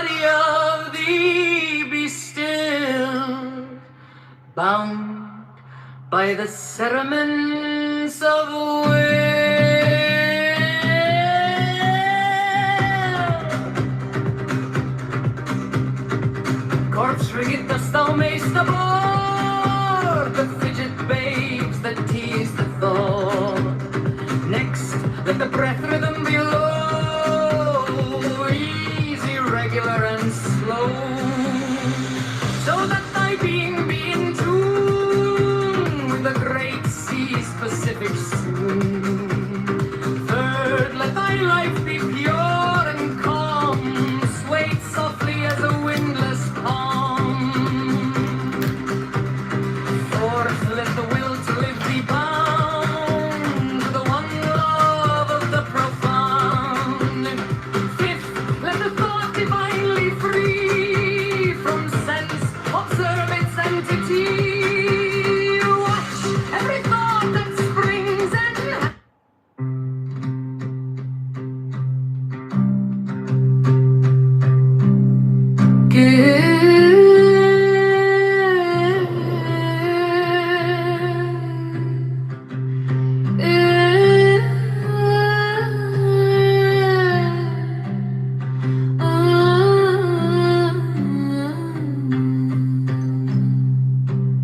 body of thee be still, bound by the cerements of will. Corpse frigate dost thou mayst aboard the fidget babes that tease the thought. Next, let the breath rhythm be low, easy, regular, and slow, so that thy being be in tune with the great sea's Pacific soon. Third, let thy life be pure and calm, swayed softly as a windless palm. Fourth, let the will to live be bound to the one love of the profound. Fifth, let the thought divinely free from sense observe its entity. Watch every thought that springs and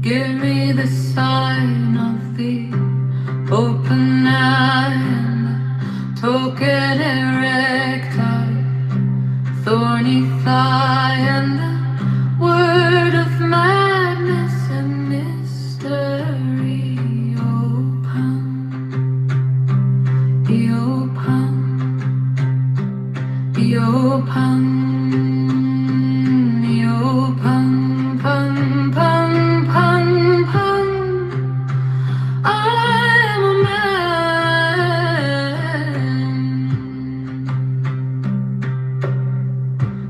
give me the sign of the open eye and the token erectile, thorny thigh, and the word of madness and mystery. Open, open, open, pun, pun, pun, pun. I am a man.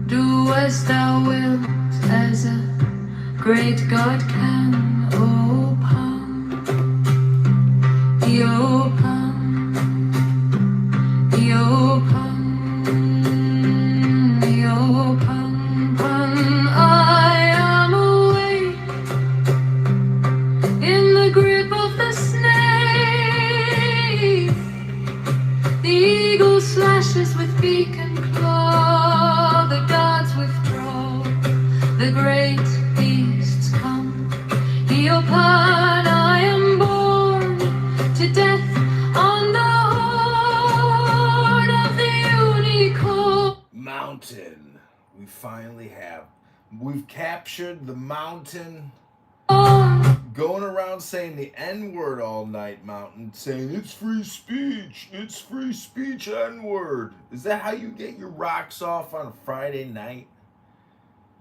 Do as thou wilt, as a great God can. Open, open, open, open, pun. I am awake in the grip of the snake. The eagle slashes with beak and claw. The gods withdraw. The great beasts come. Eopan, I am born to death on the horn of the unicorn. Mountain. We finally have. We've captured the mountain. Going around saying the N-word all night, Mountain, saying it's free speech, N-word. Is that how you get your rocks off on a Friday night?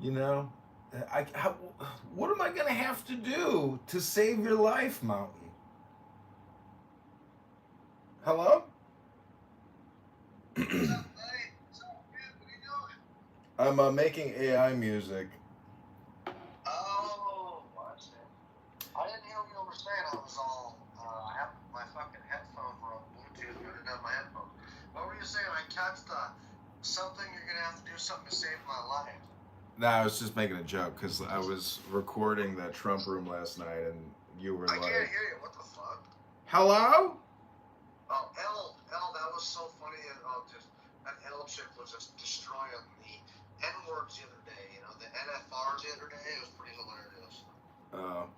You know? What am I going to have to do to save your life, Mountain? Hello? I'm making AI music. Oh, watch it. I didn't hear what you were saying. I was all, I have my fucking headphones were on Bluetooth. I didn't have my headphones. What were you saying? I catch something you're going to have to do something to save my life. No, I was just making a joke because I was recording that Trump room last night and you were I like... can't hear you. What the fuck? Hello? Oh, L, that was so funny. That L chick was just destroying the N-words the other day. You know, the NFRs the other day. It was pretty hilarious. Oh.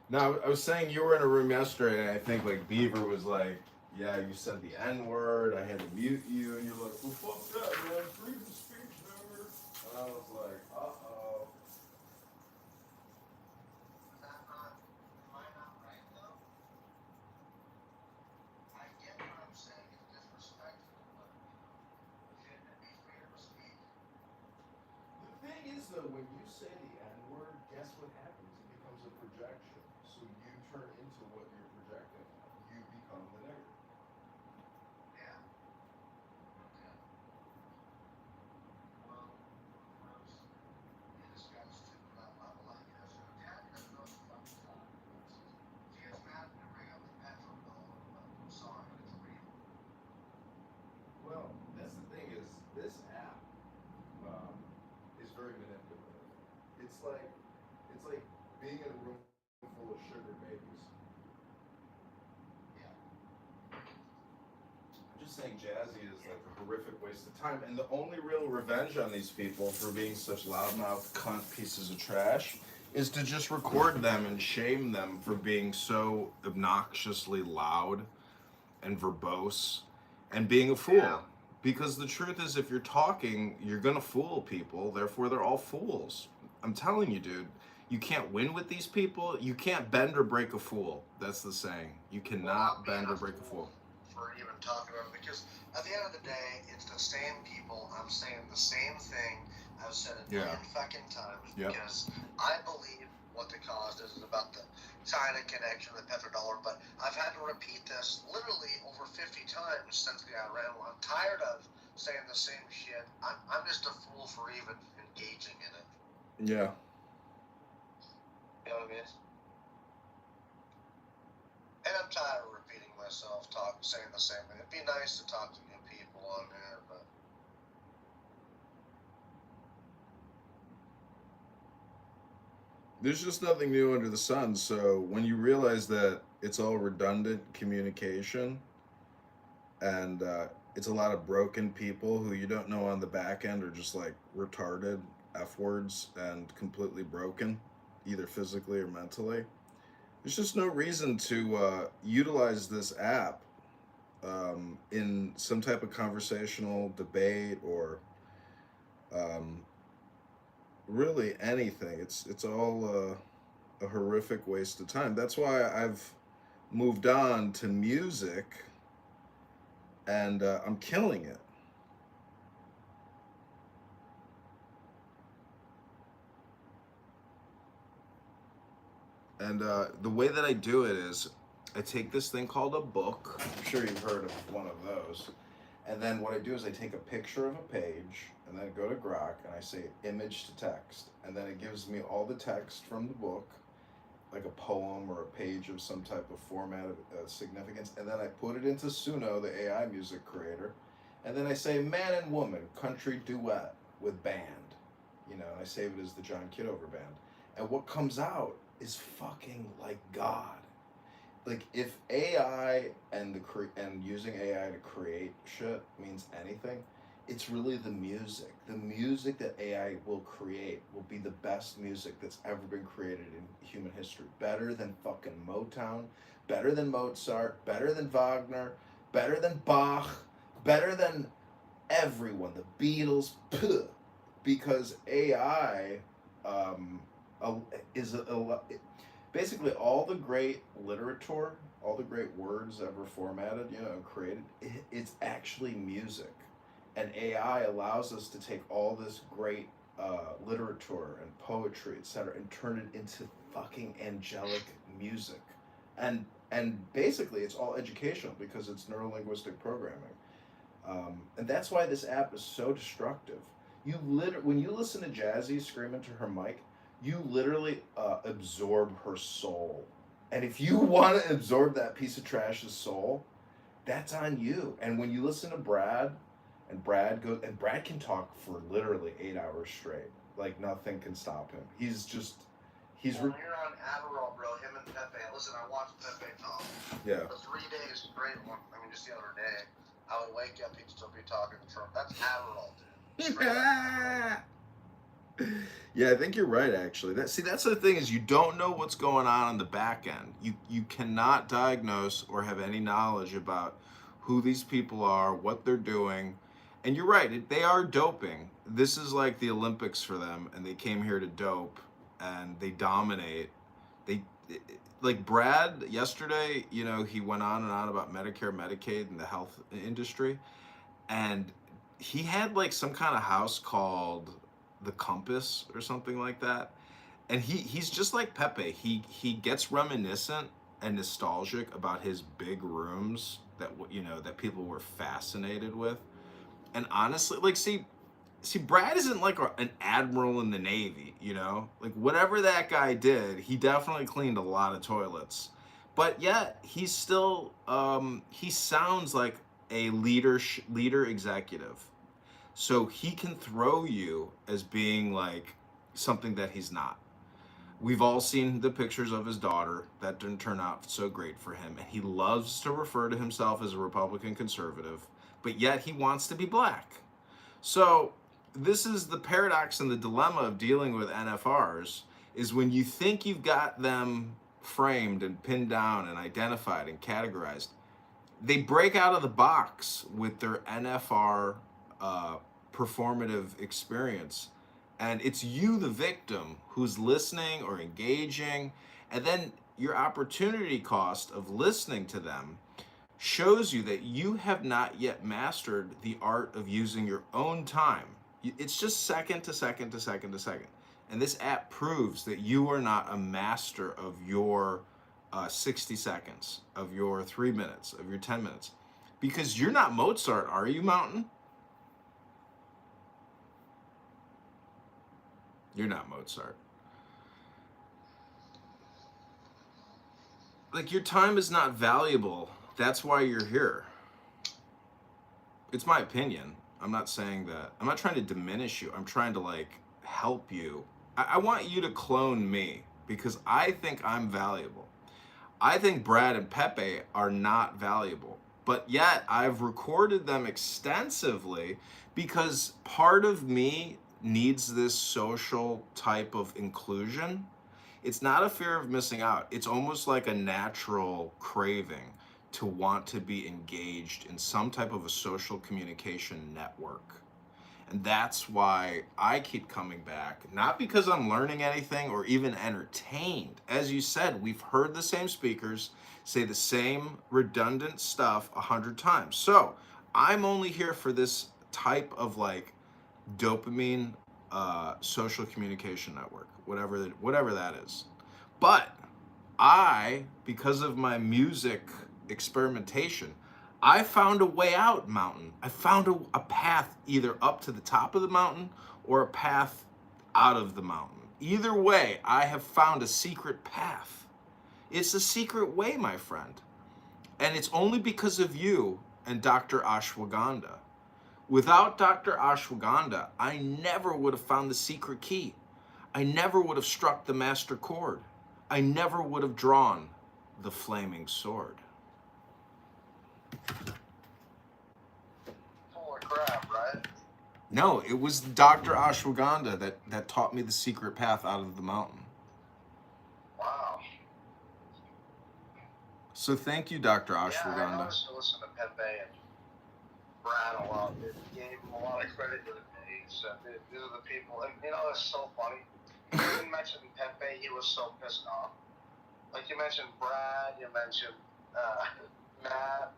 No, I was saying you were in a room yesterday and I think like Beaver was like, yeah, you said the N-word, I had to mute you, and you're like, well, fuck that, man, freedom of speech, remember? And I was like, uh-oh. Am I not right, though? I get what I'm saying. It's disrespectful, but, shouldn't it be freedom of speech? The thing is, though, when you say the N-word, guess what happens? It becomes a projection. So you turn into what you're projecting. You become the nigger. Yeah. Okay. Well, this guy's stupid. I like it. Dad doesn't know what the fuck he's talking about. She gets mad when I bring up the petrol bill, but I'm sorry, but it's real. Well, that's the thing is, this very manipulative. It's like being in a room full of sugar babies. Yeah. I'm just saying Jazzy is like a horrific waste of time. And the only real revenge on these people for being such loudmouth cunt pieces of trash is to just record them and shame them for being so obnoxiously loud and verbose and being a fool. Yeah. Because the truth is, if you're talking, you're gonna fool people, therefore they're all fools. I'm telling you, dude, you can't win with these people. You can't bend or break a fool. That's the saying. You cannot bend or break a fool. For even talking about it, because at the end of the day, it's the same people. I'm saying the same thing I've said a million fucking times, because I believe what the cause is about the China connection, the petrodollar, but I've had to repeat this literally over 50 times since the Iran war. I'm tired of saying the same shit. I'm just a fool for even engaging in it. Yeah. You know what I mean? And I'm tired of repeating myself, saying the same thing. It'd be nice to talk to new people on there, but There's just nothing new under the sun. So when you realize that it's all redundant communication and it's a lot of broken people who you don't know on the back end are just like retarded F words and completely broken, either physically or mentally, there's just no reason to utilize this app in some type of conversational debate or really anything. It's all a horrific waste of time. That's why I've moved on to music, and I'm killing it. And the way that I do it is I take this thing called a book. I'm sure you've heard of one of those. And then what I do is I take a picture of a page and then I go to Grok and I say image to text. And then it gives me all the text from the book, like a poem or a page of some type of format of significance. And then I put it into Suno, the AI music creator. And then I say man and woman, country duet with band. You know, and I save it as the John Kitover band. And what comes out is fucking like God. Like if AI and using AI to create shit means anything, it's really the music. The music that AI will create will be the best music that's ever been created in human history. Better than fucking Motown, better than Mozart, better than Wagner, better than Bach, better than everyone. The Beatles, puh, because AI is basically all the great literature, all the great words ever formatted, you know, and created, it's actually music. And AI allows us to take all this great literature and poetry, etc., and turn it into fucking angelic music. And basically, it's all educational because it's neurolinguistic programming. And that's why this app is so destructive. When you listen to Jazzy scream into her mic, you literally absorb her soul. And if you want to absorb that piece of trash's soul, that's on you. And when you listen to Brad, and Brad can talk for literally 8 hours straight. Like nothing can stop him. He's when you're on Adderall, bro, him and Pepe. Listen, I watched Pepe talk. Yeah. For 3 days straight. I mean, just the other day, I would wake up, he'd still be talking to Trump. That's Adderall, dude. Straight up Adderall. Yeah, I think you're right. Actually, that's the thing is you don't know what's going on the back end. You cannot diagnose or have any knowledge about who these people are, what they're doing, and you're right. They are doping. This is like the Olympics for them, and they came here to dope, and they dominate. Like Brad yesterday, you know, he went on and on about Medicare, Medicaid, and the health industry, and he had like some kind of house called the Compass or something like that, and he's just like Pepe. He gets reminiscent and nostalgic about his big rooms that that people were fascinated with. And honestly, like see Brad isn't like an admiral in the Navy, you know, like whatever that guy did, he definitely cleaned a lot of toilets, but yet he's still he sounds like a leader executive. so he can throw you as being like something that he's not. We've all seen the pictures of his daughter. That didn't turn out so great for him. And he loves to refer to himself as a Republican conservative, but yet he wants to be black. So this is the paradox and the dilemma of dealing with NFRs, is when you think you've got them framed and pinned down and identified and categorized, they break out of the box with their NFR performative experience. And it's you, the victim, who's listening or engaging. And then your opportunity cost of listening to them shows you that you have not yet mastered the art of using your own time. It's just second to second to second to second. And this app proves that you are not a master of your 60 seconds, of your 3 minutes, of your 10 minutes. Because you're not Mozart, are you, Mountain? You're not Mozart. Like, your time is not valuable. That's why you're here. It's my opinion. I'm not saying that. I'm not trying to diminish you. I'm trying to, like, help you. I want you to clone me because I think I'm valuable. I think Brad and Pepe are not valuable. But yet, I've recorded them extensively because part of me needs this social type of inclusion. It's not a fear of missing out. It's almost like a natural craving to want to be engaged in some type of a social communication network. And that's why I keep coming back, not because I'm learning anything or even entertained. As you said, we've heard the same speakers say the same redundant stuff 100 times. So I'm only here for this type of like dopamine social communication network, whatever that is. But I, because of my music experimentation, I found a way out, Mountain. I found a path either up to the top of the mountain or a path out of the mountain. Either way, I have found a secret path. It's a secret way, my friend. And it's only because of you and Dr. Ashwagandha. Without Dr. Ashwagandha, I never would have found the secret key. I never would have struck the master chord. I never would have drawn the flaming sword. Holy crap, right? No, it was Dr. Ashwagandha that taught me the secret path out of the mountain. Wow. So thank you, Dr. Yeah, I Ashwagandha. noticed to listen to Pepe and Brad a lot. It gave him a lot of credit to the days. These are the people, and you know, it's so funny. You mentioned Pepe, he was so pissed off. Like you mentioned Brad, you mentioned Matt,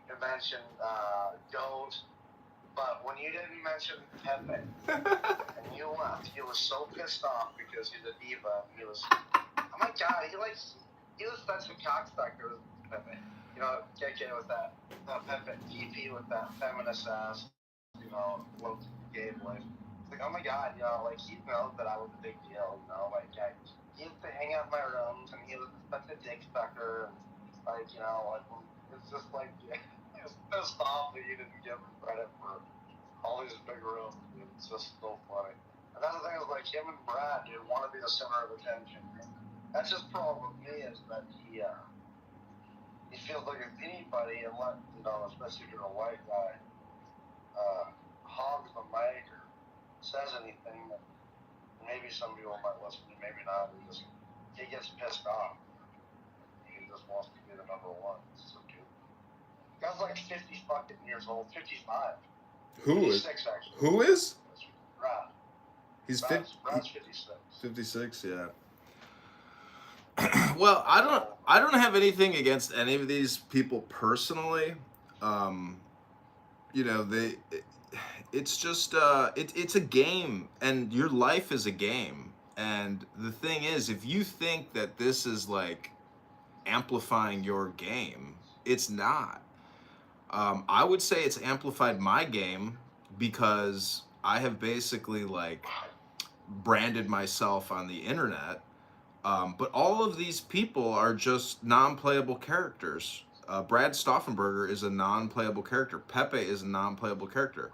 you mentioned Goat, but when you didn't mention Pepe and you left, he was so pissed off because he's a diva. He was, oh my god, he was such a cocksucker, Pepe. You know, KK with that, Pepe, DP with that feminist ass, you know, low gay boy. It's like, oh my god, you know, like he knows that I was a big deal, you know, like he used to hang out in my rooms and he was such a dick sucker, and like, you know, like it's just like he was pissed off that you didn't give him credit for all these big rooms. It's just so funny. Another thing is like him and Brad, dude, want to be the center of attention. That's his problem with me, is that he feels like if anybody, and let, you know, especially if you're a white guy, hogs the mic or says anything, that maybe some people might listen to, maybe not. He gets pissed off. He just wants to be the number one. It's so cute. Guy's like 50 fucking years old, 55. Who is? 56 actually. Who is? Brad. He's Brad's 56. 56, yeah. Well, I don't have anything against any of these people personally. You know, it's just it's a game, and your life is a game. And the thing is, if you think that this is like amplifying your game, it's not. I would say it's amplified my game because I have basically like branded myself on the internet. But all of these people are just non-playable characters. Brad Stauffenberger is a non-playable character. Pepe is a non-playable character.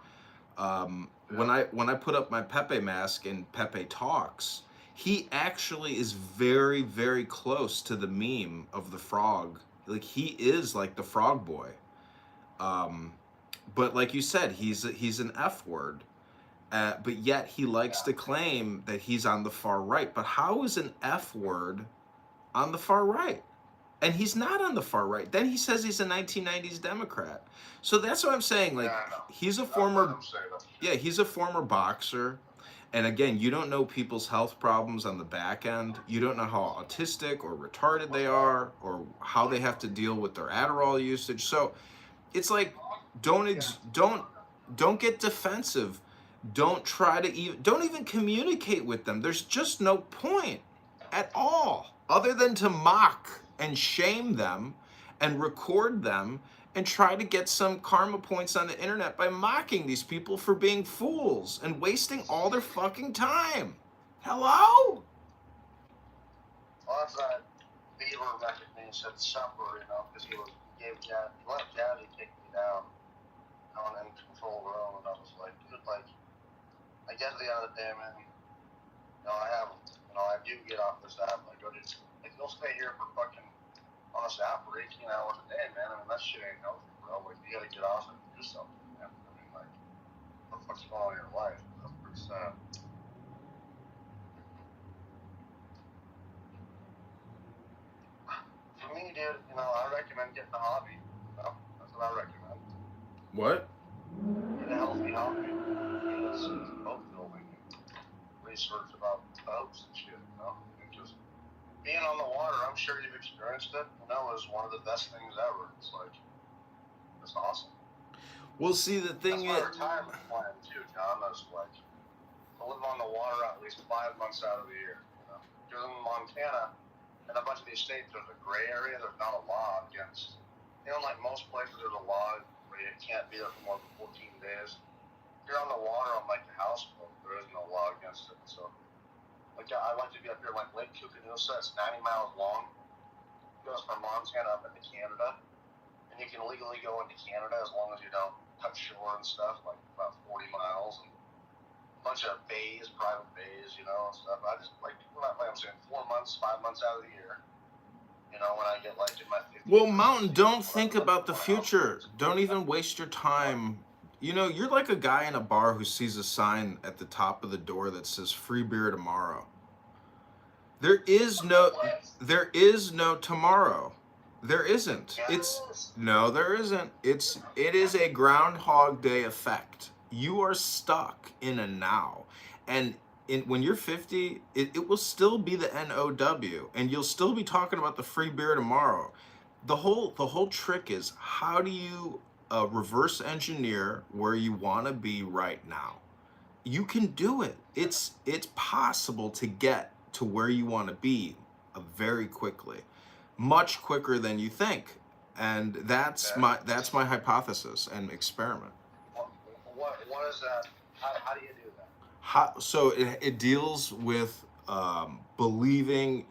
When I put up my Pepe mask and Pepe talks, he actually is very, very close to the meme of the frog. Like, he is like the frog boy. But like you said, he's an F word. But yet he likes to claim that he's on the far right. But how is an F word on the far right? And he's not on the far right. Then he says he's a 1990s Democrat. So that's what I'm saying. Like, he's a former, he's a former boxer. And again, you don't know people's health problems on the back end. You don't know how autistic or retarded they are, or how they have to deal with their Adderall usage. So it's like, don't get defensive. Don't try to don't even communicate with them. There's just no point at all, other than to mock and shame them and record them and try to get some karma points on the internet by mocking these people for being fools and wasting all their fucking time. Hello? Well, that's that Beaver recognition supper, you know, because he let Daddy kick me down on in control room, and I was like, dude, like, I get to the end of the day, man, you know, I do get off this app, like, like, you'll stay here for fucking, on this app for 18 hours a day, man. I mean, that shit ain't healthy, bro. Like, you gotta get off and do something, man. I mean, like, what the fuck's going on in your life? That's pretty sad. For me, dude, you know, I recommend getting a hobby. You know, that's what I recommend. What? Get a healthy hobby. It's boat building, research about boats and shit, you know? And just being on the water, I'm sure you've experienced it, you know, is one of the best things ever. It's like, it's awesome. Well, see, the thing is... That's my retirement plan, too, John. Is like, to live on the water at least 5 months out of the year, you know? Because in Montana, and a bunch of these states, there's a gray area. There's not a law against, you know, like most places, there's a law where you can't be there for more than 14 days. If you're on the water on, like, the houseboat, there is no law against it, so... Like, I like to be up here, like Lake Koocanusa. It's 90 miles long. It goes from Montana up into Canada. And you can legally go into Canada as long as you don't touch shore and stuff, like about 40 miles. And a bunch of bays, private bays, you know, and stuff. I just, like I'm saying, 4 months, 5 months out of the year. You know, when I get, like, in my 50s. Well, Mountain, don't think about the future. Don't even waste your time. You know, you're like a guy in a bar who sees a sign at the top of the door that says free beer tomorrow. There is no tomorrow. There isn't. There isn't. It is a Groundhog Day effect. You are stuck in a now. And when you're 50, it will still be the NOW, and you'll still be talking about the free beer tomorrow. The whole trick is, how do you reverse engineer where you want to be right now? You can do it. It's possible to get to where you want to be very quickly, much quicker than you think, and that's my hypothesis and experiment. What is that? How do you do that? So it deals with believing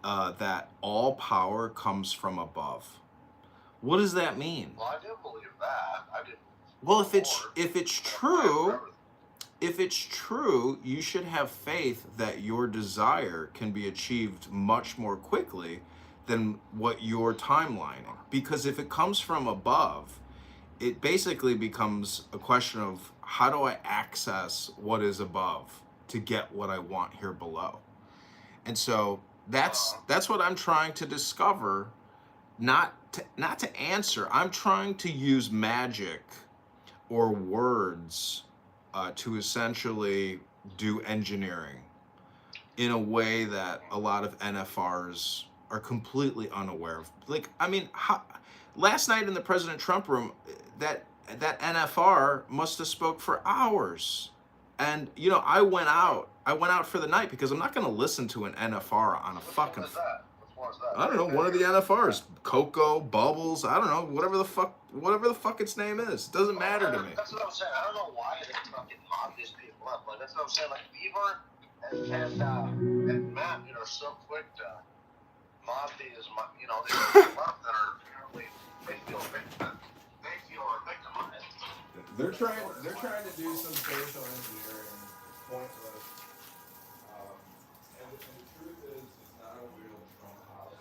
that all power comes from above. What does that mean? Well, I do believe that. I do. Well, if it's true, you should have faith that your desire can be achieved much more quickly than what you're timelining. Because if it comes from above, it basically becomes a question of, how do I access what is above to get what I want here below? And so that's what I'm trying to discover, not to answer. I'm trying to use magic or words to essentially do engineering in a way that a lot of NFRs are completely unaware of. Like, I mean, last night in the President Trump room, that NFR must have spoke for hours. And, you know, I went out for the night because I'm not going to listen to an NFR on a fucking... Which one is that? I don't know, one of the NFRs. Coco, Bubbles, I don't know, whatever the fuck its name is. It doesn't matter to me. That's what I'm saying. I don't know why they fucking mob these people up. Like, that's what I'm saying. Like, Beaver and Matt, you know, are so quick to mob these, you know, these people up that are apparently, they feel victimized. They're trying to do some social engineering, pointless. And the truth is, it's not a real Trump house.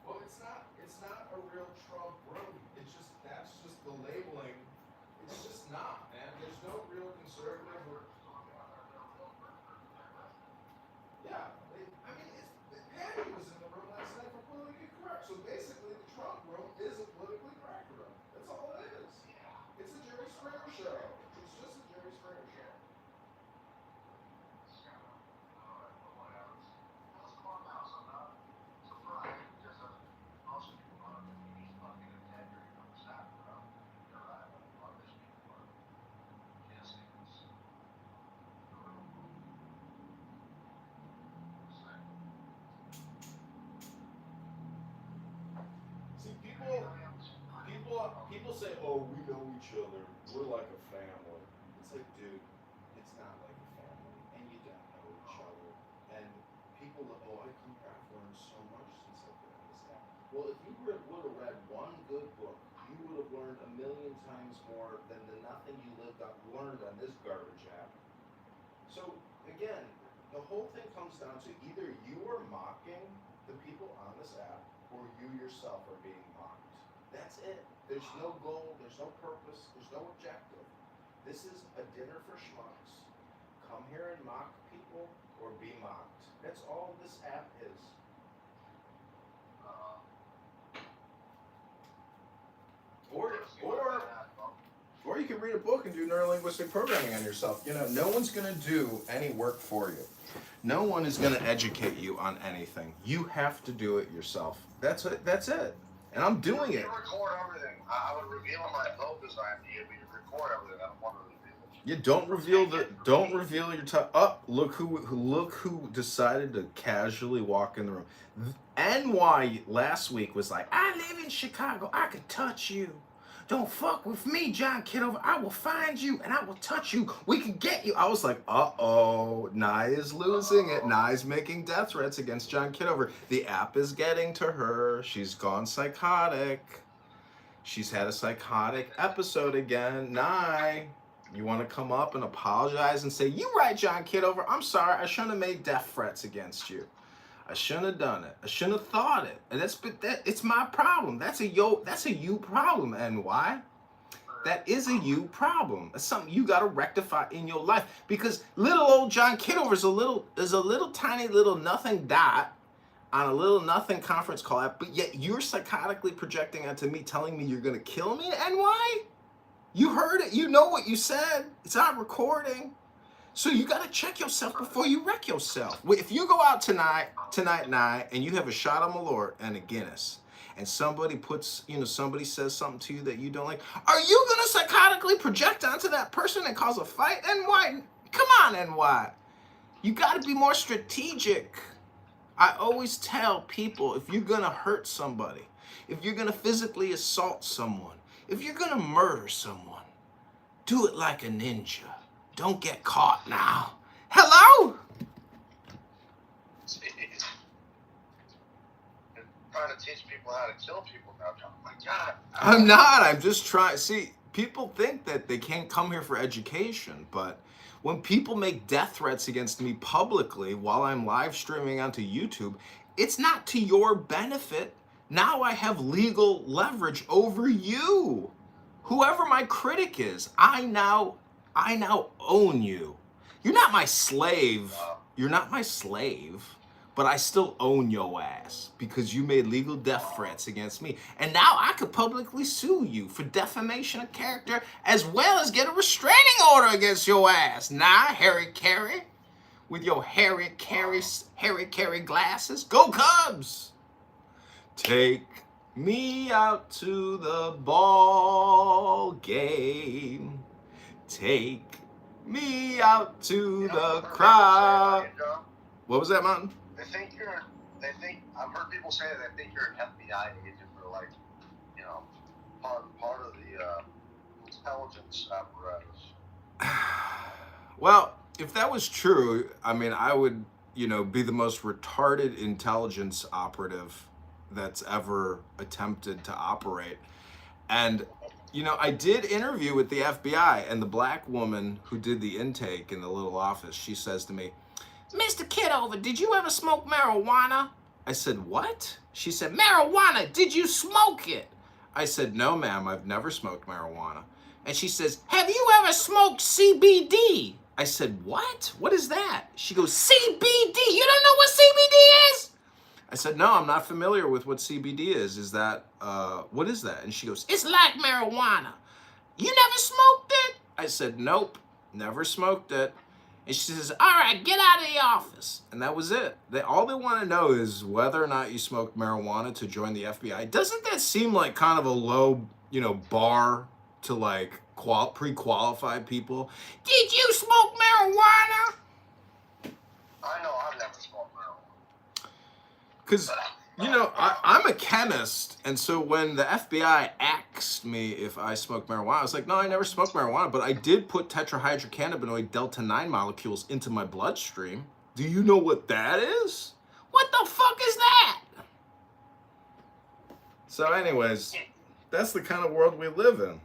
Well, it's not a real Trump room. That's just the labeling. It's just not, man. There's no real conservative or yeah. Patty was in the room last night for politically correct. So basically, the Trump room is a politically correct room. That's all it is. It's a Jerry Springer show. It's just a Jerry Springer show. See, people say, "Oh, we know each other. We're like a family." It's like, dude, it's not like a family, and you don't know each other. And people, oh, I've learned so much since I've been on this app. Well, if you would have read one good book, you would have learned a million times more than the nothing you learned on this garbage app. So again, the whole thing comes down to either you are mocking the people on this app, or you yourself are being mocked. That's it. There's no goal, there's no purpose, there's no objective. This is a dinner for schmucks. Come here and mock people or be mocked. That's all this app is. Or you can read a book and do neurolinguistic programming on yourself. You know, no one's going to do any work for you. No one is going to educate you on anything. You have to do it yourself. That's it. That's it. And I'm doing it. You record everything. I would reveal my vote design to you. You record everything. I don't want to reveal it. You don't reveal your time. Look who decided to casually walk in the room. NY last week was like, I live in Chicago. I can touch you. Don't fuck with me, John Kitover. I will find you and I will touch you. We can get you. I was like, uh-oh. Nye is losing it. Nye's making death threats against John Kitover. The app is getting to her. She's gone psychotic. She's had a psychotic episode again. Nye, you want to come up and apologize and say, you right, John Kitover. I'm sorry. I shouldn't have made death threats against you. I shouldn't have done it. I shouldn't have thought it. And it's my problem. That's a you problem, NY. That is a you problem. It's something you gotta rectify in your life. Because little old John Kitover is a little tiny little nothing dot on a little nothing conference call app, but yet you're psychotically projecting onto me, telling me you're gonna kill me, NY? You heard it, you know what you said. It's not recording. So you got to check yourself before you wreck yourself. If you go out tonight night, and you have a shot of Malort and a Guinness, and somebody says something to you that you don't like, are you going to psychotically project onto that person and cause a fight? NY, come on, NY. You got to be more strategic. I always tell people, if you're going to hurt somebody, if you're going to physically assault someone, if you're going to murder someone, do it like a ninja. Don't get caught now. Hello? You're trying to teach people how to kill people now. Oh my God. I'm not. I'm just trying. See, people think that they can't come here for education, but when people make death threats against me publicly while I'm live streaming onto YouTube, it's not to your benefit. Now I have legal leverage over you. Whoever my critic is, I now own you. You're not my slave. You're not my slave, but I still own your ass because you made legal death threats against me. And now I could publicly sue you for defamation of character as well as get a restraining order against your ass. Nah, Harry Carey, with your Harry Carey glasses. Go Cubs! Take me out to the ball game. Take me out to the crowd. What was that, Mountain? I've heard people say that they think you're an FBI agent or like, part of the intelligence apparatus. Well, if that was true, I mean, I would, be the most retarded intelligence operative that's ever attempted to operate. And, I did interview with the FBI, and the black woman who did the intake in the little office, she says to me, Mr. Kitover, did you ever smoke marijuana? I said, what? She said, marijuana, did you smoke it? I said, no, ma'am, I've never smoked marijuana. And she says, have you ever smoked CBD? I said, what? What is that? She goes, CBD, you don't know what CBD is? I said, no, I'm not familiar with what CBD is. Is that, what is that? And she goes, it's like marijuana. You never smoked it? I said, nope, never smoked it. And she says, all right, get out of the office. And that was it. All they want to know is whether or not you smoked marijuana to join the FBI. Doesn't that seem like kind of a low, bar to like pre-qualified people? Did you smoke marijuana? I know I've never smoked marijuana. Because, I'm a chemist, and so when the FBI asked me if I smoked marijuana, I was like, no, I never smoked marijuana, but I did put tetrahydrocannabinoid delta-9 molecules into my bloodstream. Do you know what that is? What the fuck is that? So anyways, that's the kind of world we live in.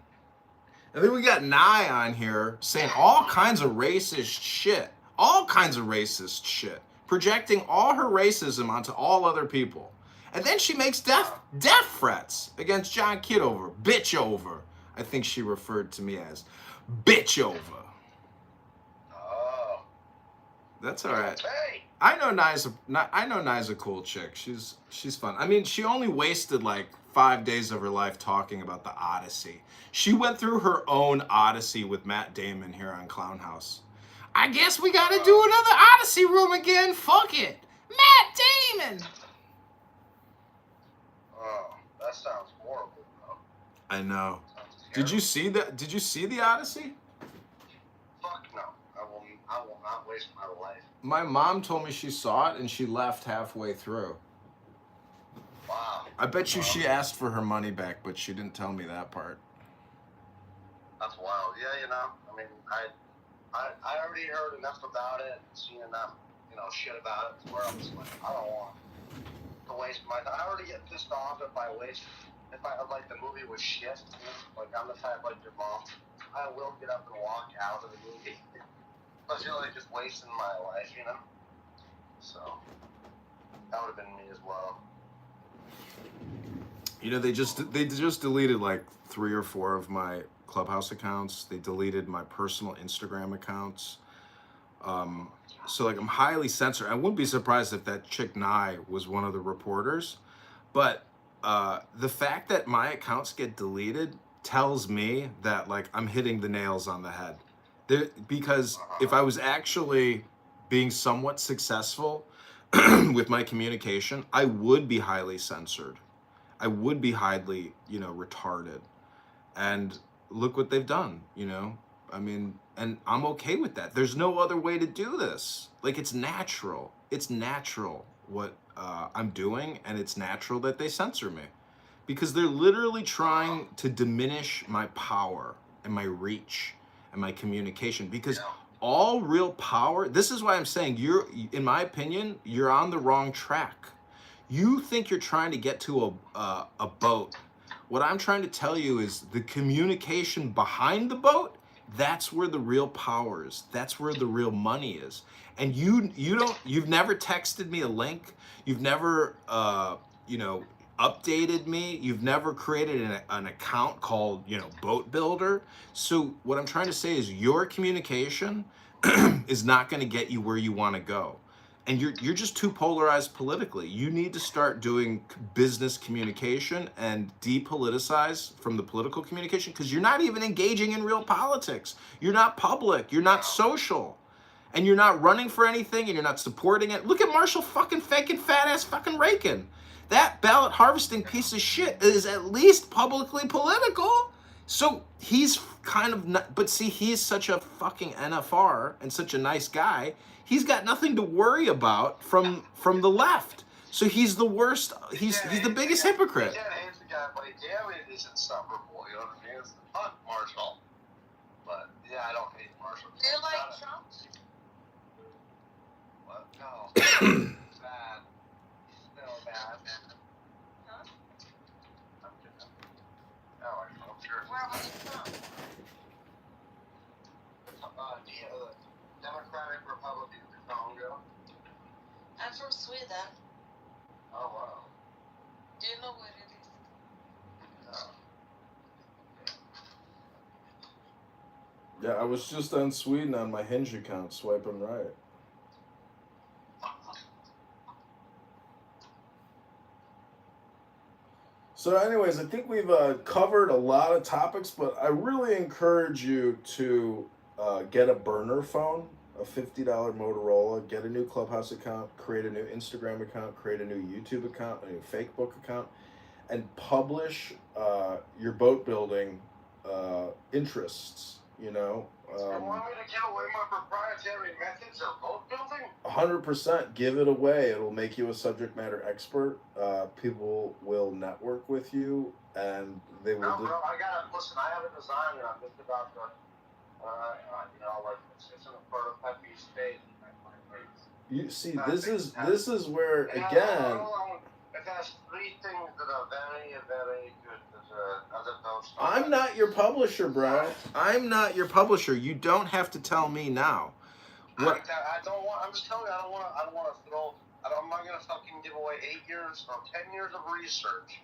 And then we got Nye on here saying all kinds of racist shit. All kinds of racist shit. Projecting all her racism onto all other people. And then she makes death threats against John Kitover. Bitch over. I think she referred to me as bitch over. Oh. That's all right. Okay. I know Nye's a cool chick. She's fun. I mean, she only wasted like 5 days of her life talking about the Odyssey. She went through her own Odyssey with Matt Damon here on Clown House. I guess we gotta do another Odyssey room again. Fuck it. Matt Damon. Oh, that sounds horrible, bro. I know. Did you see that? Did you see the Odyssey? Fuck no. I will not waste my life. My mom told me she saw it and she left halfway through. Wow. I bet you she asked for her money back, but she didn't tell me that part. That's wild. Yeah, I mean, I already heard enough about it and seen enough, shit about it to where I'm just like, I don't want to waste my time. I already get pissed off if like the movie was shit. Like I'm the type like your mom. I will get up and walk out of the movie. I feel like just wasting my life, So that would have been me as well. They just deleted like 3 or 4 of my Clubhouse accounts. They deleted my personal Instagram accounts. So like I'm highly censored. I wouldn't be surprised if that chick Nye was one of the reporters. But the fact that my accounts get deleted tells me that like I'm hitting the nails on the head. Because if I was actually being somewhat successful with my communication, I would be highly censored. I would be highly, retarded. And look what they've done, I mean, and I'm okay with that. There's no other way to do this. Like, it's natural. It's natural what I'm doing, and it's natural that they censor me. Because they're literally trying to diminish my power and my reach and my communication. Because all real power, this is why I'm saying in my opinion, you're on the wrong track. You think you're trying to get to a boat. What I'm trying to tell you is the communication behind the boat, that's where the real power is. That's where the real money is. And you've never texted me a link. You've never, updated me. You've never created an account called, Boat Builder. So what I'm trying to say is your communication is not going to get you where you want to go. And you're just too polarized politically. You need to start doing business communication and depoliticize from the political communication, because you're not even engaging in real politics. You're not public. You're not social. And you're not running for anything, and you're not supporting it. Look at Marshall fucking faking fat ass fucking Reagan. That ballot harvesting piece of shit is at least publicly political. So he's kind of not, but see, he's such a fucking NFR and such a nice guy. He's got nothing to worry about from the left. So he's the worst. He's the biggest hypocrite. Yeah, he's the guy, but he damn it is insufferable. You know what I mean? It's fuck Marshall. Yeah, I don't hate Marshall. Do you like Trump? What? No. Bad. Still bad. Huh? I'm kidding. Oh, I'm sure. Where was he from? Democratic Republic of Congo. I'm from Sweden. Oh, wow. Do you know where it is? No. Yeah, I was just on Sweden on my Hinge account, swiping right. So anyways, I think we've covered a lot of topics, but I really encourage you to get a burner phone, a $50 Motorola, get a new Clubhouse account, create a new Instagram account, create a new YouTube account, a new Facebook account, and publish your boat building interests, you know. You want me to give away my proprietary methods of boat building? 100%. Give it away. It'll make you a subject matter expert. People will network with you, and they will. No, bro. Listen. I have a design, and I'm just about to. It's in a prototype stage. You see, this is where again. It has three things that are very, very good. I'm not your publisher, bro. I'm not your publisher. You don't have to tell me now. What? I don't want. I'm just telling you. I don't want to throw. I'm not gonna fucking give away 8 years or 10 years of research.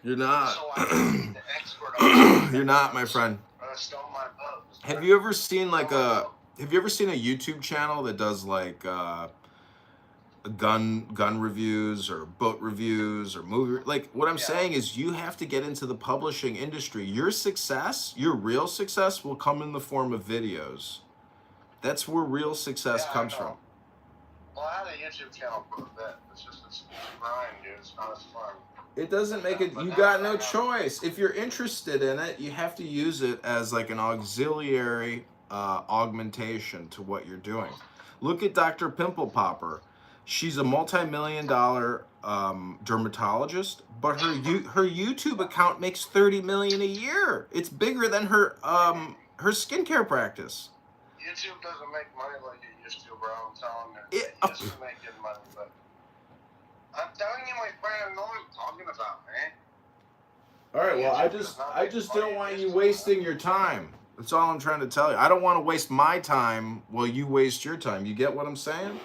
You're not. So I can be the expert on You're not, my friend. My boats. Have you ever seen like a? Have you ever seen a YouTube channel that does like gun reviews or boat reviews or movie? Like what I'm saying is, you have to get into the publishing industry. Your success, your real success, will come in the form of videos. That's where real success comes from. Well, I had a YouTube channel for a bit. It's just a grind, dude. It's not as fun. It doesn't make it. You got no choice. If you're interested in it, you have to use it as like an auxiliary augmentation to what you're doing. Look at Dr. Pimple Popper. She's a multi-million-dollar dermatologist, but her YouTube account makes $30 million a year. It's bigger than her skincare practice. YouTube doesn't make money like it used to, bro. I'm telling you. It used to make good money, but I'm telling you, my friend, I know what I'm talking about, man. All right, well, I just don't want you wasting your time. That's all I'm trying to tell you. I don't want to waste my time while you waste your time. You get what I'm saying?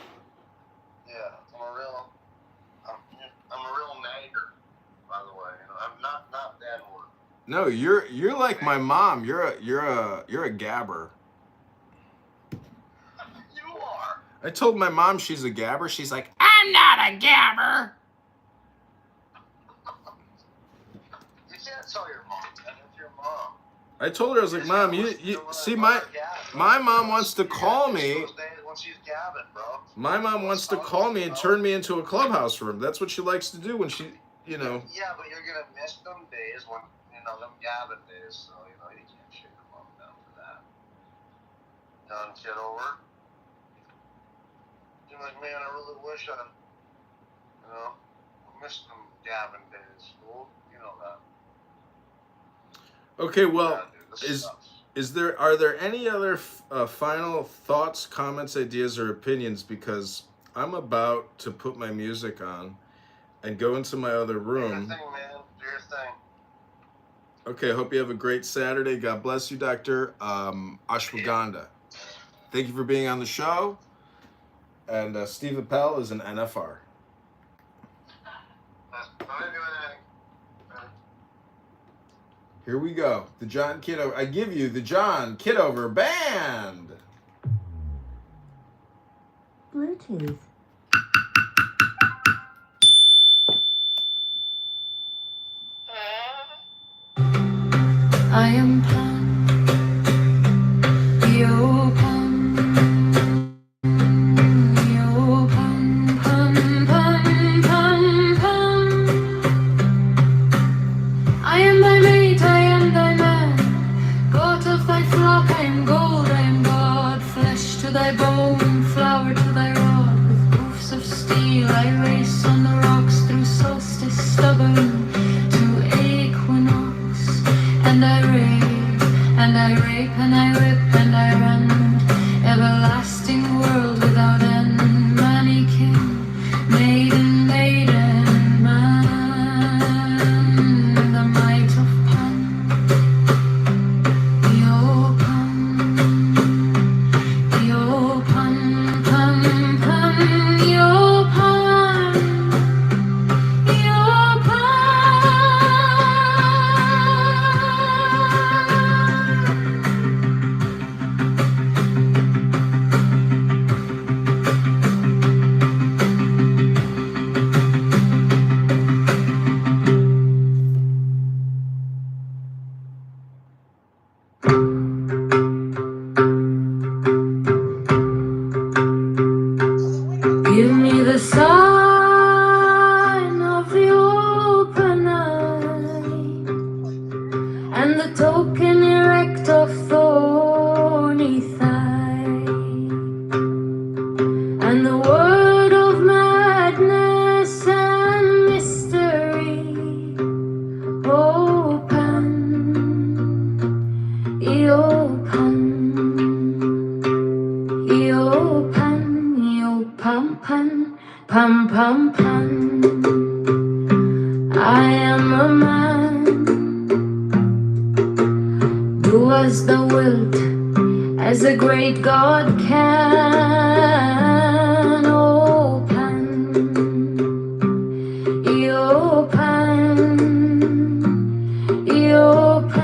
Yeah, I'm a real nagger, by the way. You know, I'm not that word. No, you're like my mom. You're a gabber. You are. I told my mom she's a gabber. She's like, I'm not a gabber. You can't tell your mom that. It's your mom. I told her, I was like, Mom, you see, my mom wants to call me. My mom wants to call me and turn me into a clubhouse room. That's what she likes to do when she, you know. Yeah, but you're gonna miss them days when, them Gavin days. So you can't shake your mom down for that. Done, Kitover. You're like, man, I really wish I, missed them Gavin days. Well, you know that. Okay, well, are there any other final thoughts, comments, ideas, or opinions? Because I'm about to put my music on and go into my other room. Do your thing, man. Do your thing. Okay, I hope you have a great Saturday. God bless you, Dr. Ashwagandha. Thank you for being on the show. And Steve Appel is an NFR. Here we go. The John Kitover. I give you the John Kitover Band. Bluetooth. I am Pan, yo Pan, yo Pan, Pan, Pan, Pan, Pan. I am thy mate, I am thy man, goat of thy flock, I am gold, I am God, flesh to thy bone, flower to thy rod, with hoofs of steel I race on the rocks through solstice stubborn to equinox. And I rave, and I rape and I rip and I run. Everlasting world without end. Money king, maiden, maiden, man. The might of pun, your pun, pun, pun, your pun, your pun. Give me the sign of the open eye and the token erect of thorny thigh and the word of madness and mystery. Open, open, open, pum pum, pum pum pum. I am a man. Do as thou wilt, as a great God can. Open, open,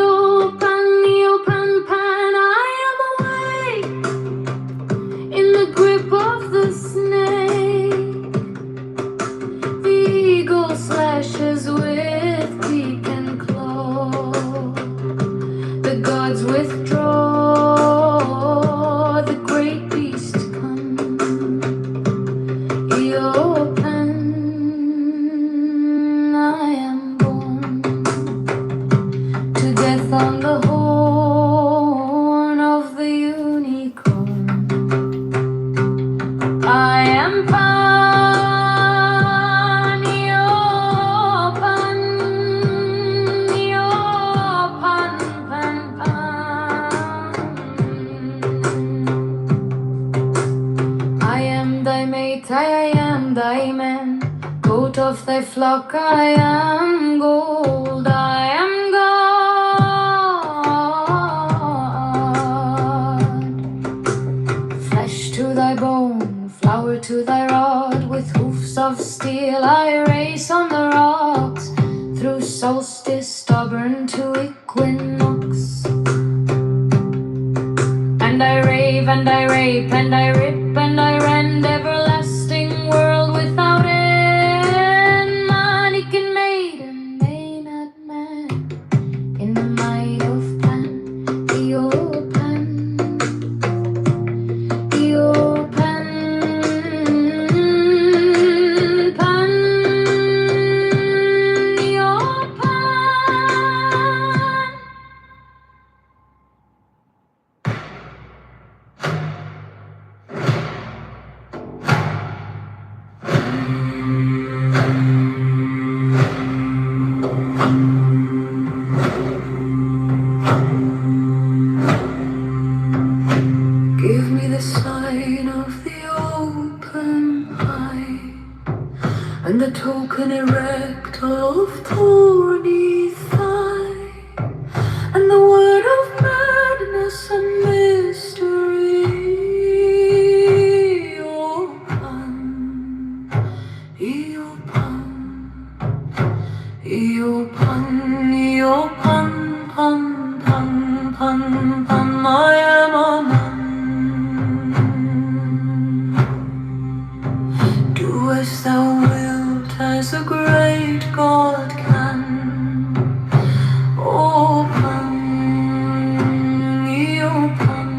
open, open, pan. I am awake in the grip of the snake. The eagle slashes with beak and claw. The gods withdraw. The great beast comes. Open, I am born to death on the horn of the unicorn. I am pan, your pan, pan, pan. I am thy mate, I am thy man. Goat of thy flock, I am gold, I am God. Flesh to thy bone, flower to thy rod. With hoofs of steel I race on the rocks. Through solstice stubborn to equinox. And I rave and I rape and I rip and I rend. Everlasting world without end. Mannequin maiden, maynard man. In the might of pan, the open, pan, the open. Give me the sign of the open eye and the token erect of thorny thigh and the word of madness and mystery. Open, open, open, open, pun, pun, pun, pun. I am a man. Do as thou wilt, as a great God can. Open, open,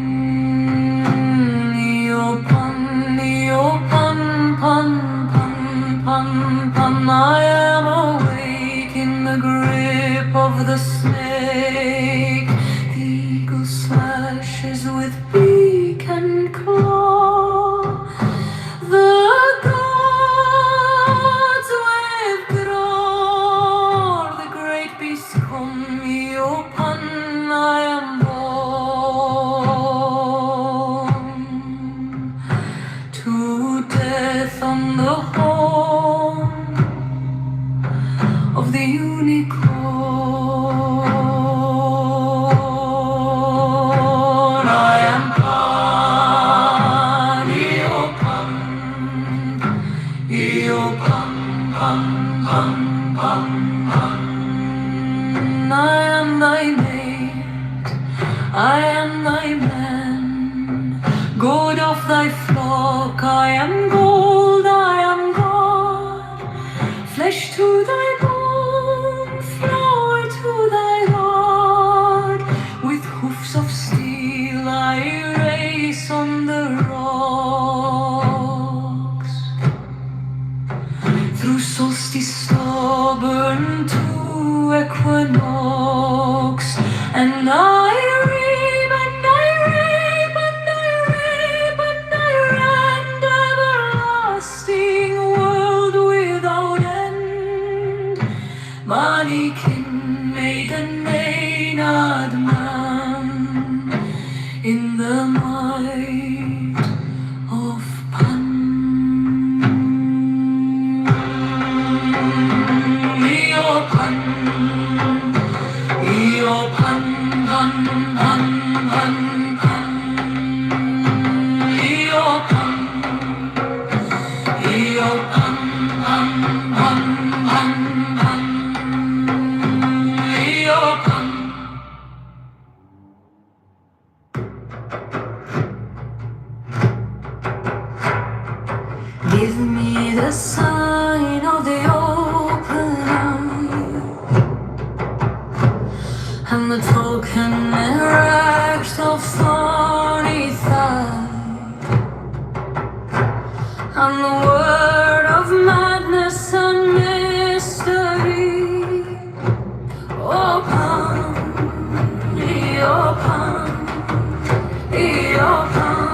open, open, pun, pun, pun, pun. I am awake in the grip of the snake. The eagle slashes with beak and claw. The gods withdraw. The great am thy man, God of thy flock. I am gold, I am God, flesh to thy bone, flower to thy rod. With hoofs of steel I race on the rocks, through solstice stubborn to equinox, and I reap and I reap and I reap and I rend everlasting world without end. Manikin maiden Maynard man in the might of Pan. Pan, pan, pan, pan, pan, pan. Pan, pan, pan, pan, pan, pan. Pan. Give me the sign of the open eye, and the token erect of thorny thigh, and the word of madness and mystery. Open, open, open,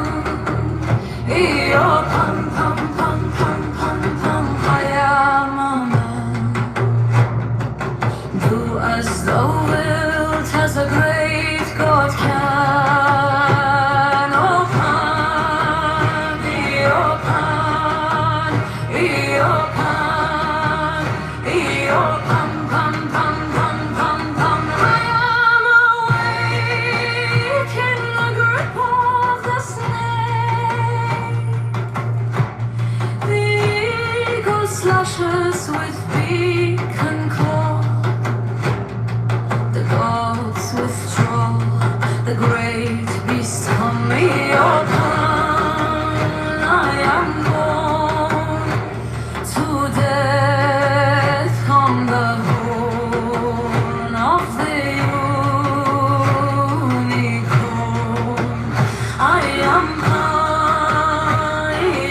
open, pum, pum, pum, pum, pum. I am a man. Do as thou wilt, as a great God can. Open, open, open, open, pum, pum, pum, pum, pum. I am awake in the grip of the snake. The eagle slashes with beak and claw. The gods withdraw. The great beast come me upon. I am born to death on the horn of the unicorn. I am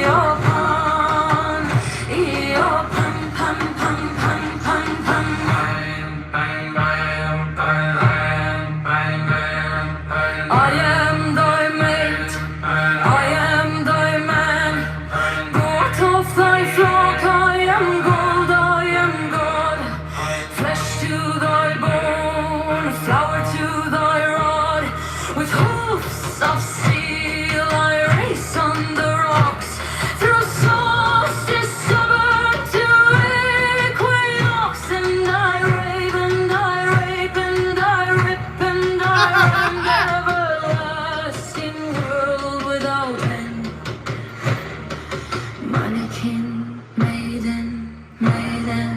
Eopan, Eopan, pam, pam, pam, pam, pam. I am thy mate, I am thy man, goat of thy flock. I am gold, I am God, flesh to thy bone, flower to thy rod. With hoofs of steel I race on the rocks, through solstice stubborn to equinox, and I rave and I rape and I rip and I rend everlasting world without end. Mannequin, maiden, maiden,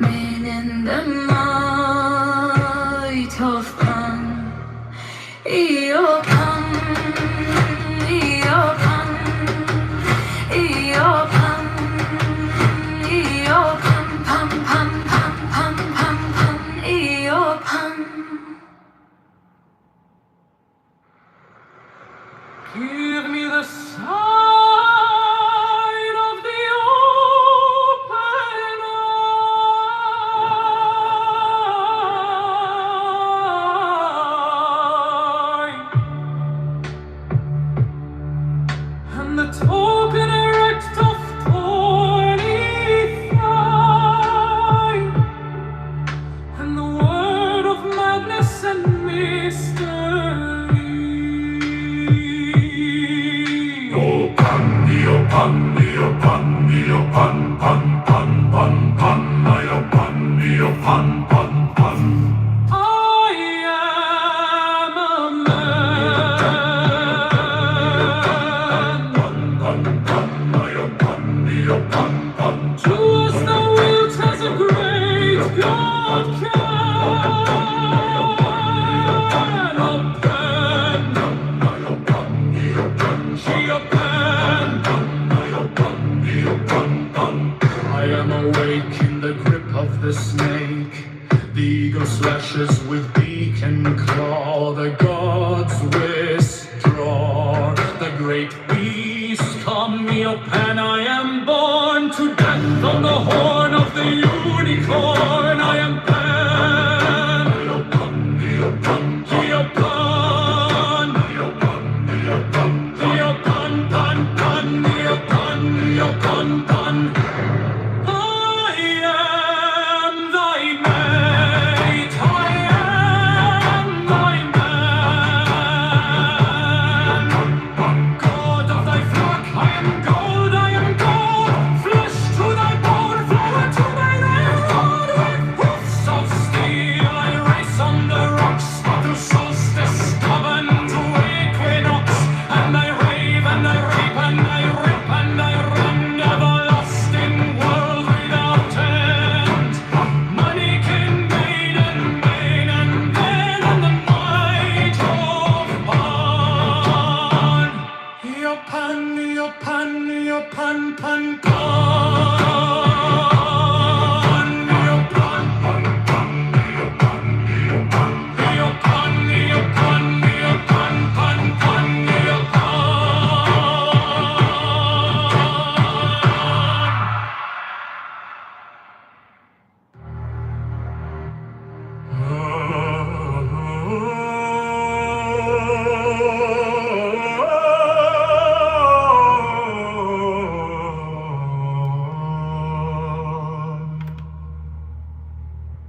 maiden, the might of Pan. Eopan, Eopan, Eopan, Eopan, pam, pam, pam, pam, pam, pam, Eopan. Give me the sign of the open eye, and the token erect of thorny thigh, and the word of madness and mystery. Pan, pan, pan, pan, pan, pan, pan, pan, pan, pan, pan. I am a man. Do as thou wilt, as a great God can. Open,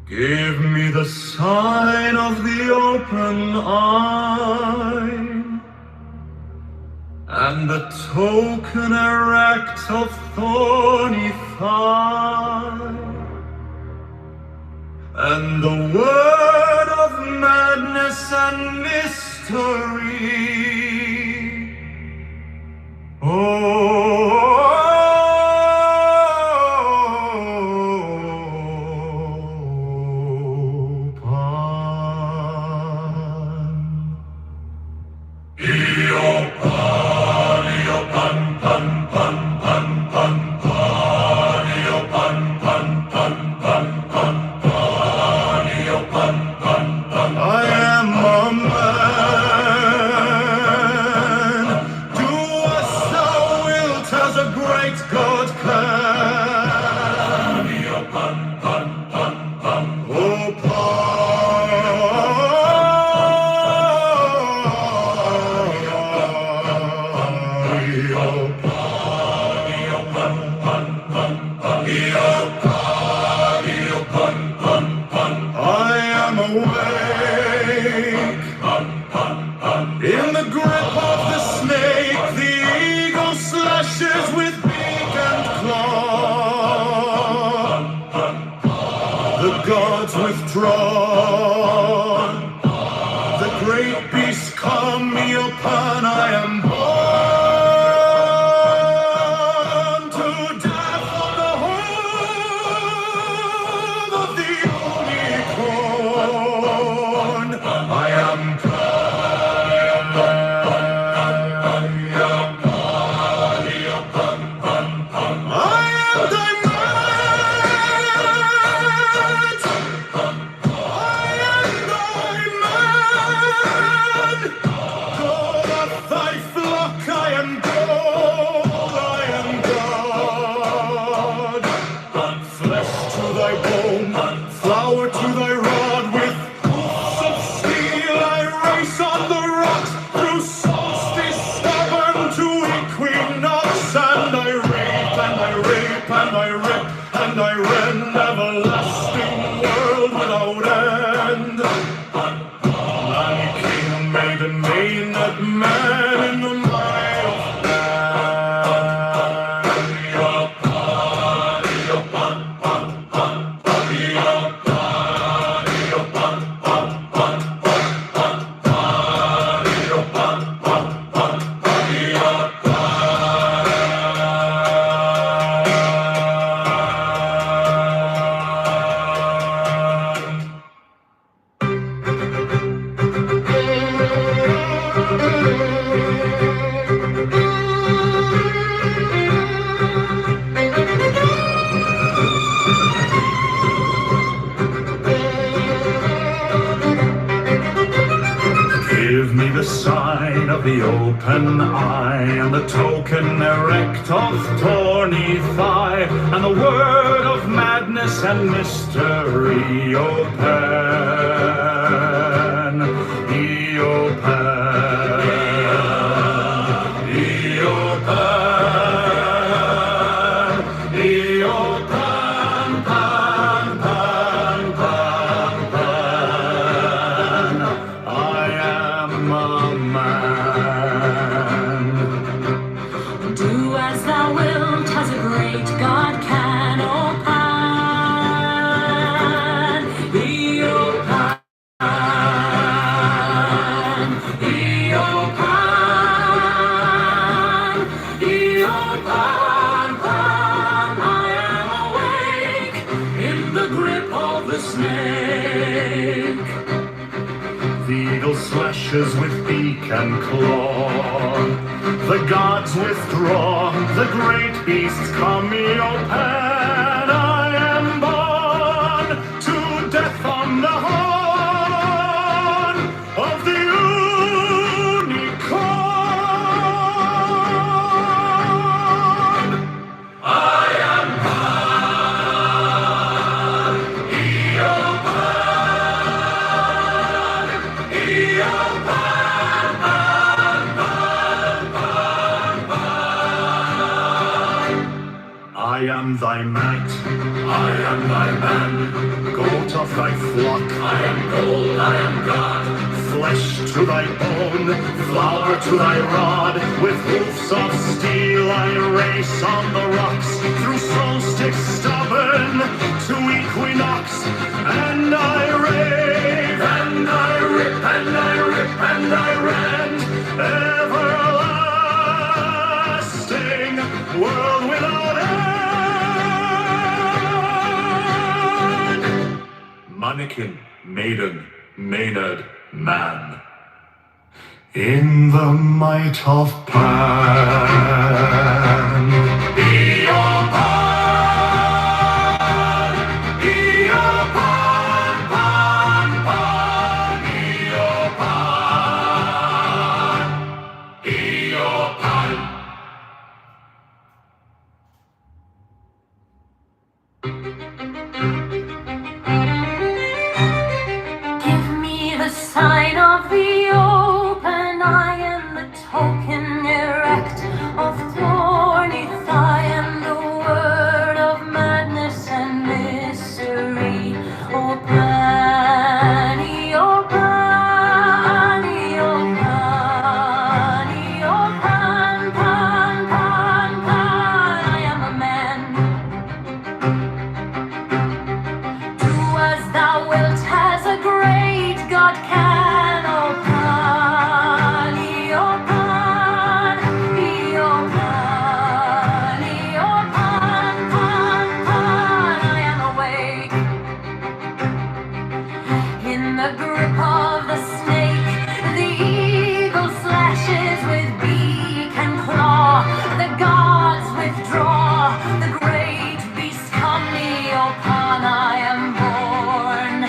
Give me the sign of the open eye and the token erect of thorny thigh and the word of madness and mystery. In the grip of the snake, the eagle slashes with beak and claw. The gods withdrawn. The great beast come me upon. I am born to death on the home of the unicorn. I am and I rend everlasting world without end. Man, king, maiden, maiden, man in the might of Give me the sign of the open eye and the token erect of thorny thigh and the word of madness and mystery. Open, open. Do as thou wilt, as a great God can open. He open. He open. He open. I am awake in the grip of the snake. The eagle slash slashes with beak and claw. The gods withdraw, the great beasts come, Iopan, I am born to death on the horn of the unicorn. I am I am thy mat, I am thy man, goat of thy flock, I am gold, I am God, flesh to thy bone, flour to thy rod, with hoofs of steel I race on the rocks, through solstice stubborn to equinox, and I rave, and I rip, and I rip, and I rend, everlasting world without end. Mannequin, maiden, Maynard, man. In the might of Pan. Iopan, Iopan, Pan, Pan, Iopan, Iopan. Give me the sign of the open eye and the token erect of thorny thigh and the word of madness and mystery. O Pani, O Pani, O Pani, O Pan, Pan, Pan, Pan. I am a man. Do as thou wilt, as a great God can, O Pani, O Pan, O Pani, O Pan, Pan, Pan. I am awake in the grip of the snake. The eagle slashes with beak and claw. The gods withdraw. The great beasts come me, O Pan. I am born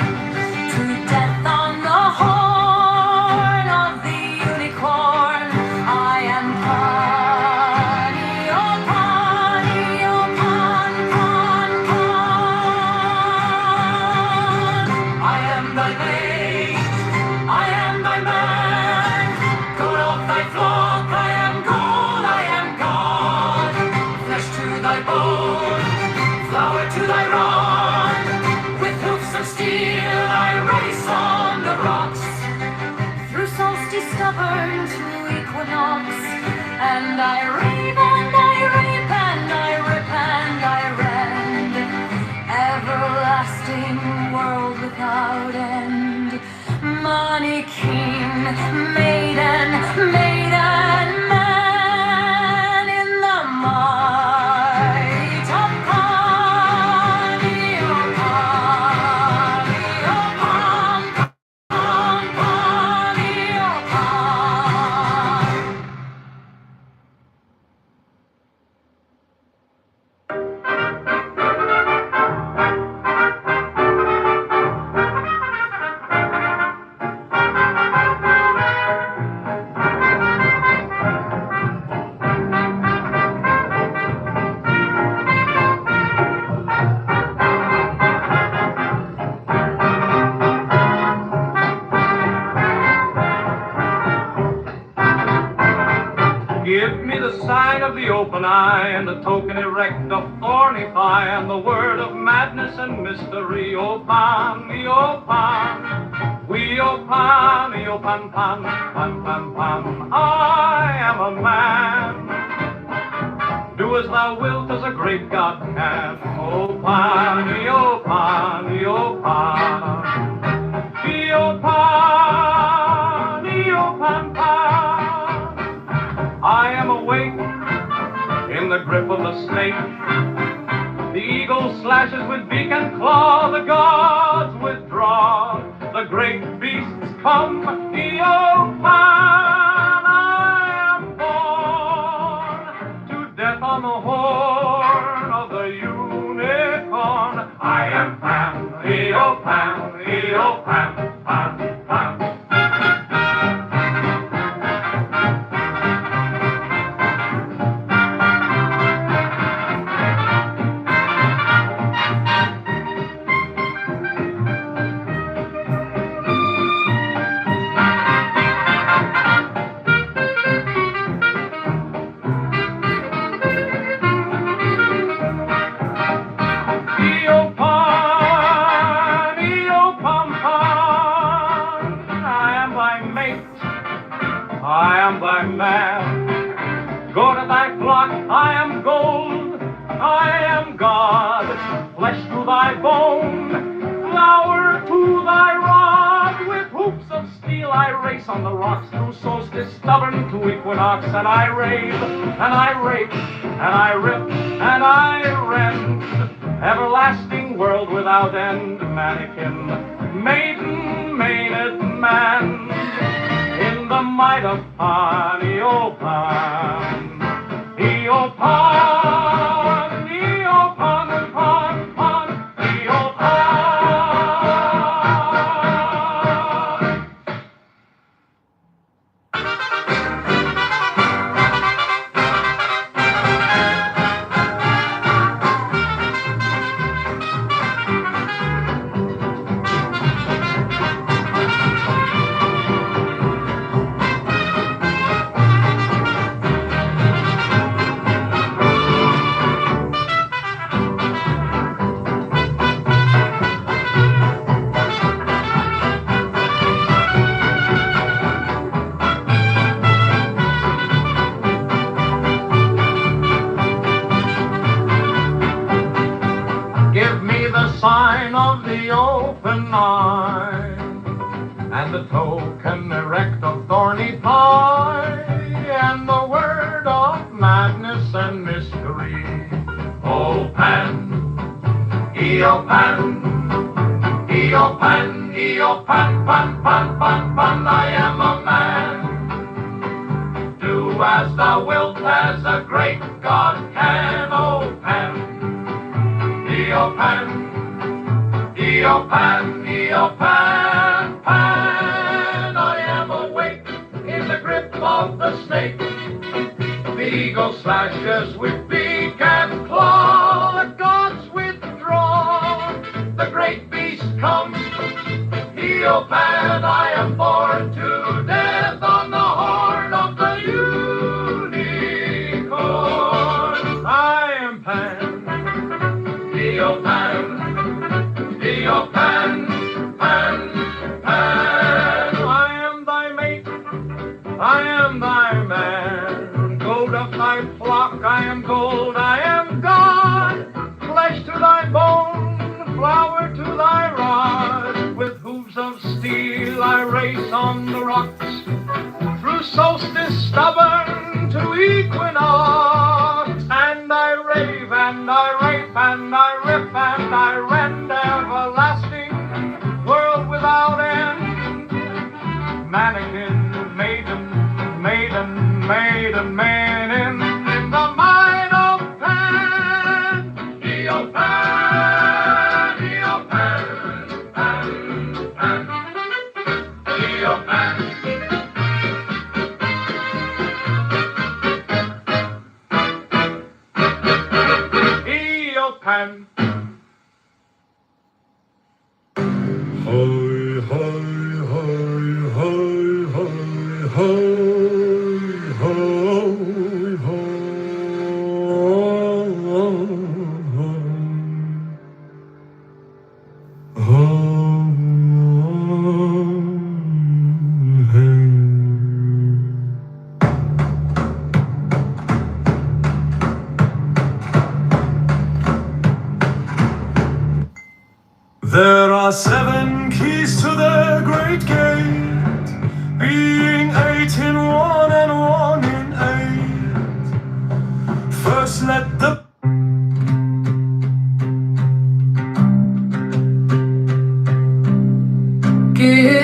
to death on the horn of the unicorn. I am Pani, O Pani, O Pan, Pan, Pan. I am thy mate, I am thy man, goat of thy flock, I am gold, I am God, flesh to thy bone, flour to thy rod, with hoofs of steel I race on the rocks, through solstice stubborn to equinox, and I rave and I rape and I rip and I rend, everlasting world without end. Mannequin, maiden, maiden, man in the might of Pani, O Pani, O Pan, Pan, Pani, O Pan. Give me the sign of the open eye and the token erect of thorny thigh and the word of madness and mystery. O Pan, O Pan, we O Pan, Pan, Pan, Pan, Pan, Pan. I am a man. Do as thou wilt, as a great God can. O Pan, O Pan, O Pan, O Pan, O Pan, Pan. I am awake in the grip of the snake. The eagle slashes with beak and claw. The gods withdraw. The great beasts come. E-O on the horn of the unicorn. I am Pan, E-O Pan, E-O Pan, Pan, Pan. I am thy man. Go to thy flock, I am gold, I am God. Flesh to thy bone, flower to thy rod. With hoops of steel I race on the rocks through solstice stubborn to equinox. And I rave, and I rape, and I rip, and I rend. Everlasting world without end, mannequin, maiden, maided man. In the might of Pan, E-O Pan, E-O Pan, E-O Pan, Pan, Pan, E-O Pan. Give me the sign of the open eye, and the token erect of thorny pie, and the word of madness and mystery. O Pan, E-O Pan, E-O Pan, E-O Pan, Pan, Pan, Pan, Pan, I am a man. Do as thou wilt, as a great God can, O Pan. E-O Pan, E-O Pan, E-O Pan, Pan. I am awake in the grip of the snake. The eagle slashes with beak and claw. The gods withdraw. The great beast comes. E-O Pan, I am born to death on the horn of the unicorn. I am Pan. E-O Pan, E-O Pan, Pan, Pan. I am thy mate, I am thy man. Gold of thy flock, I am gold, I am God. Flesh to thy bone, flower to thy rod. With hooves of steel I race on the rocks, through solstice stubborn to equinox. And I rave, and I rape, and I rip, and I rend. Everlasting world without end. Mannequin, maiden, maiden, maiden, maiden. In the might of Pan, E-O Pan, E-O Pan, Pan, Pan, E-O Pan. Pan. Hoy, hoy, hoy, hoy, hoy, hoy, hoy, There are 7 keys to the great gate, being 8 in 1 and 1 in 8. First let the Give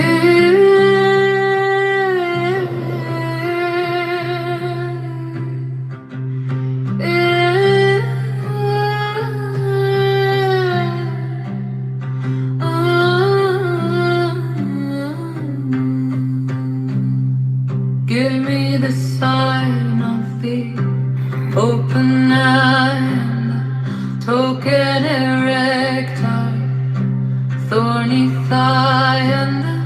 sign of the open and token erector, thorny thigh, and the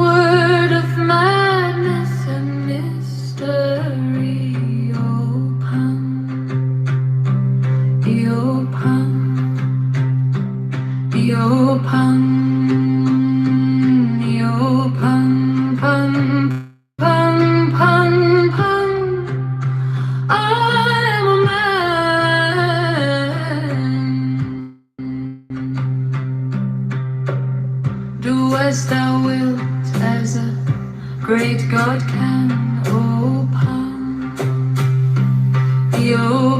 word of madness and mystery. Open, open, open, open, pun, pun, pun, pun. I am a man. Do as thou wilt, as a great God can. Open, open.